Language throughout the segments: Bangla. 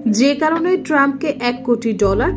যে কারণে ট্রাম্পকে $1 কোটি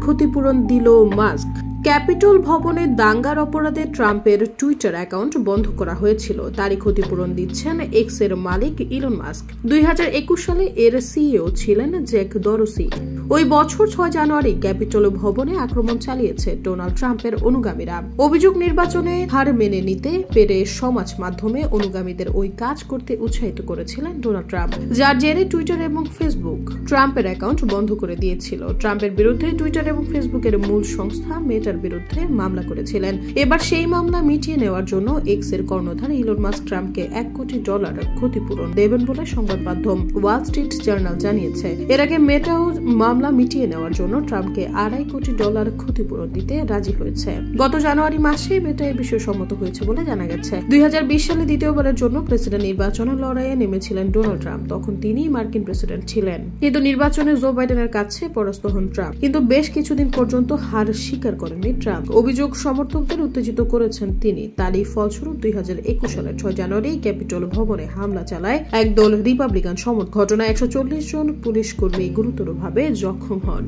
ক্ষতিপূরণ দিল মাস্ক। ক্যাপিটল ভবনে দাঙ্গার অপরাধে ট্রাম্পের টুইটার অ্যাকাউন্ট বন্ধ করা হয়েছিল, তারই ক্ষতিপূরণ দিচ্ছেন এক্স এর মালিক ইলন মাস্ক। 2021 সালে এর সিইও ছিলেন জ্যাক ডরসি। ওই বছর 6 জানুয়ারি ক্যাপিটল ভবনে আক্রমণ চালিয়েছে ডোনাল্ড ট্রাম্পের অনুগামীরা। অভিযোগ নির্বাচনে হার মেনে নিতে পেরে সমাজ মাধ্যমে অনুগামীদের ওই কাজ করতে উৎসাহিত করেছিলেন ডোনাল্ড ট্রাম্প, যার জেরে টুইটার এবং ফেসবুক ট্রাম্পের অ্যাকাউন্ট বন্ধ করে দিয়েছিল। ট্রাম্পের বিরুদ্ধে টুইটার এবং ফেসবুকের মূল সংস্থা মেটার বিরুদ্ধে মামলা করেছিলেন। এবার সেই মামলা মিটিয়ে নেওয়ার জন্য এক্স এর কর্ণধার ইলন মাস্ক ট্রাম্পকে $1 কোটি ক্ষতিপূরণ দেবেন বলে সংবাদ মাধ্যম ওয়াল স্ট্রিট জার্নাল জানিয়েছে। এর আগে মেটাও মামলা মিটিয়ে নেওয়ার জন্য ট্রাম্পকে $2.5 কোটি ক্ষতিপূরণ দিতে রাজি হয়েছে। গত জানুয়ারি মাসে মেটা এ বিষয়ে সম্মত হয়েছে বলে জানা গেছে। 2020 সালে দ্বিতীয়বারের জন্য প্রেসিডেন্ট নির্বাচনের লড়াইয়ে নেমেছিলেন ডোনাল্ড ট্রাম্প। তখন তিনি মার্কিন প্রেসিডেন্ট ছিলেন, কিন্তু নির্বাচনে জো বাইডেনের কাছে পরাস্ত হন ট্রাম্প। কিন্তু বেশ কিছুদিন পর্যন্ত হার স্বীকার করেননি ট্রাম্প। অভিযোগ সমর্থকদের উত্তেজিত করেছেন তিনি। তারই ফলস্বরূপ 2021 সালের 6 জানুয়ারি ক্যাপিটল ভবনে হামলা চালায় একদল রিপাবলিকান সমর্থক। ঘটনায় 140 জন পুলিশ কর্মী গুরুতরভাবে জখম হন।